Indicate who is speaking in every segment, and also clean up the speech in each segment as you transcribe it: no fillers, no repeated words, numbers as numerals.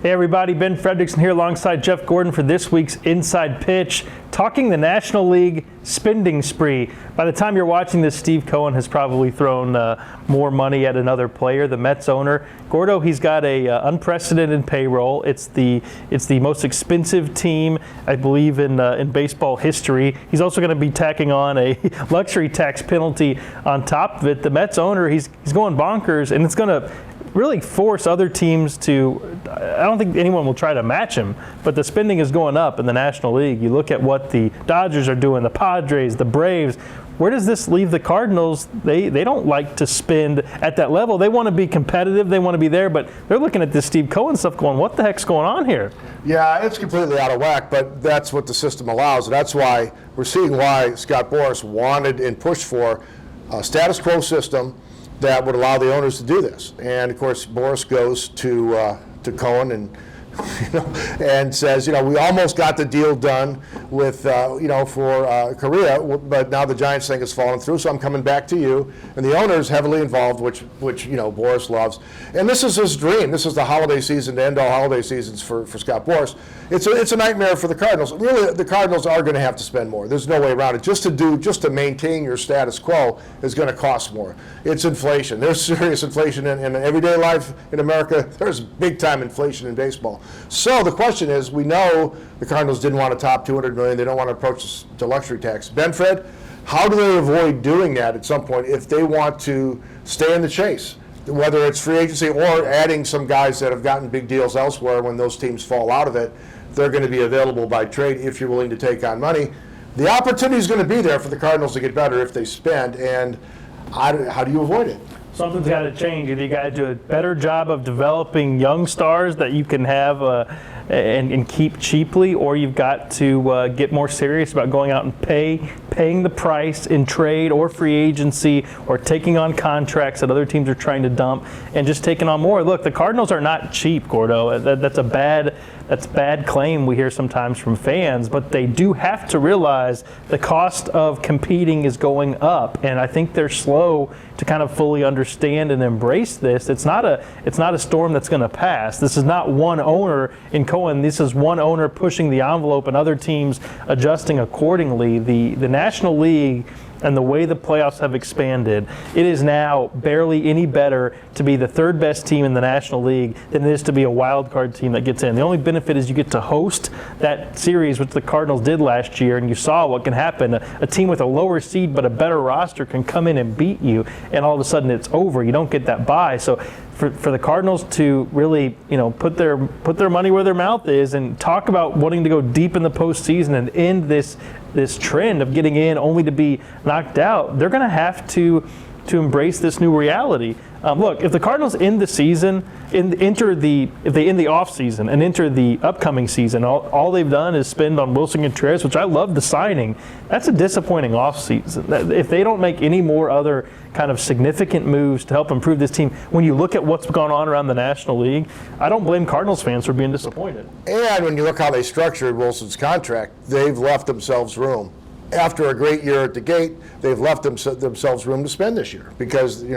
Speaker 1: Hey everybody, Ben Frederickson here alongside Jeff Gordon for this week's Inside Pitch, talking the National League spending spree. By the time you're watching this, Steve Cohen has probably thrown more money at another player, the Mets owner. Gordo, he's got a unprecedented payroll. It's the most expensive team, I believe, in baseball history. He's also going to be tacking on a luxury tax penalty on top of it. The Mets owner, he's going bonkers, and it's going to really force other teams to, I don't think anyone will try to match him, but the spending is going up in the National League. You look at what the Dodgers are doing, the Padres, the Braves. Where does this leave the Cardinals? They don't like to spend at that level. They want to be competitive. They want to be there, but they're looking at this Steve Cohen stuff going, what the heck's going on here?
Speaker 2: Yeah, it's completely out of whack, but that's what the system allows. And that's why we're seeing why Scott Boras wanted and pushed for a status quo system that would allow the owners to do this. And of course, Boras goes to Cohen and says, we almost got the deal done with, for Korea, but now the Giants thing has fallen through, so I'm coming back to you. And the owner's heavily involved, which Boras loves. And this is his dream. This is the holiday season to end all holiday seasons for Scott Boras. It's a nightmare for the Cardinals. Really, the Cardinals are going to have to spend more. There's no way around it. Just to maintain your status quo is going to cost more. It's inflation. There's serious inflation in everyday life in America. There's big time inflation in baseball. So the question is, we know the Cardinals didn't want to top $200 million. They don't want to approach the luxury tax. Ben, Fred, how do they avoid doing that at some point if they want to stay in the chase? Whether it's free agency or adding some guys that have gotten big deals elsewhere, when those teams fall out of it, they're going to be available by trade if you're willing to take on money. The opportunity is going to be there for the Cardinals to get better if they spend, and how do you avoid it?
Speaker 1: Something's got to change. Either you got to do a better job of developing young stars that you can have and keep cheaply, or you've got to get more serious about going out and paying the price in trade or free agency, or taking on contracts that other teams are trying to dump and just taking on more. Look, the Cardinals are not cheap, Gordo. That's bad claim we hear sometimes from fans, but they do have to realize the cost of competing is going up, and I think they're slow to kind of fully understand and embrace this. It's not a storm that's going to pass. This is not one owner in Cohen. This is one owner pushing the envelope and other teams adjusting accordingly. The National League and the way the playoffs have expanded, it is now barely any better to be the third best team in the National League than it is to be a wild card team that gets in. The only benefit is you get to host that series, which the Cardinals did last year, and you saw what can happen. A team with a lower seed but a better roster can come in and beat you, and all of a sudden it's over. You don't get that bye. So for the Cardinals to really, put their money where their mouth is and talk about wanting to go deep in the postseason and end this trend of getting in only to be knocked out, they're going to have to embrace this new reality. Look, if the Cardinals end the season, if they end the off season and enter the upcoming season, all they've done is spend on Wilson Contreras, which I love the signing. That's a disappointing off season. If they don't make any more other kind of significant moves to help improve this team, when you look at what's gone on around the National League, I don't blame Cardinals fans for being disappointed.
Speaker 2: And when you look how they structured Wilson's contract, they've left themselves room. After a great year at the gate, they've left themselves room to spend this year because he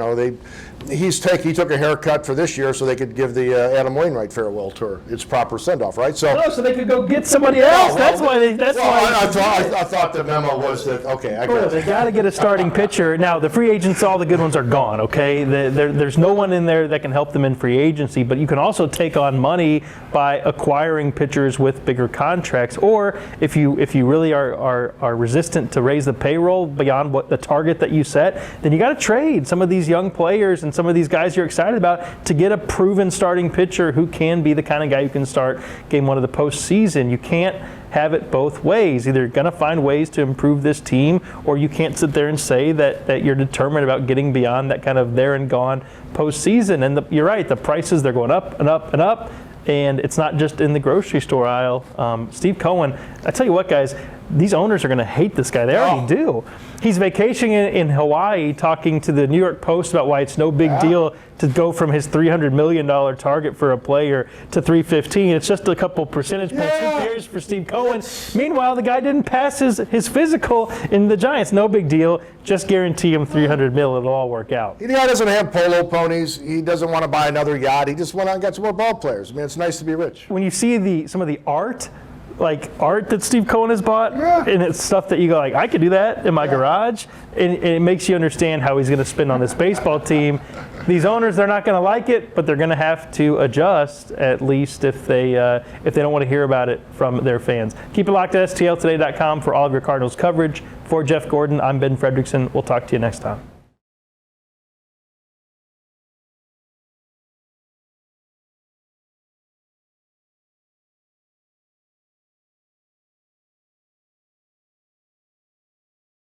Speaker 2: took a haircut for this year so they could give the Adam Wainwright farewell tour its proper send-off, right?
Speaker 1: So they could go get somebody else.
Speaker 2: I thought the memo was that
Speaker 1: they got to get a starting pitcher. Now the free agents, all the good ones are gone. Okay, there's no one in there that can help them in free agency. But you can also take on money by acquiring pitchers with bigger contracts, or if you really are resistant to raise the payroll beyond what the target that you set, then you got to trade some of these young players and some of these guys you're excited about to get a proven starting pitcher who can be the kind of guy who can start game one of the postseason. You can't have it both ways. Either you're going to find ways to improve this team, or you can't sit there and say that you're determined about getting beyond that kind of there and gone postseason. And you're right, the prices, they're going up and up and up. And it's not just in the grocery store aisle. Steve Cohen, I tell you what, guys, these owners are going to hate this guy. They already do. He's vacationing in Hawaii, talking to the New York Post about why it's no big deal to go from his $300 million target for a player to $315. It's just a couple percentage points. Who cares for Steve Cohen? Meanwhile, the guy didn't pass his physical in the Giants. No big deal. Just guarantee him $300 million. It'll all work out.
Speaker 2: The guy doesn't have polo ponies. He doesn't want to buy another yacht. He just went out and got some more ball players. I mean, it's nice to be rich.
Speaker 1: When you see some of the art that Steve Cohen has bought, and it's stuff that you go like, I could do that in my garage, and it makes you understand how he's going to spend on this baseball team. These owners, they're not going to like it, but they're going to have to adjust, at least if they don't want to hear about it from their fans. Keep it locked at STLtoday.com for all of your Cardinals coverage. For Jeff Gordon, I'm Ben Frederickson. We'll talk to you next time.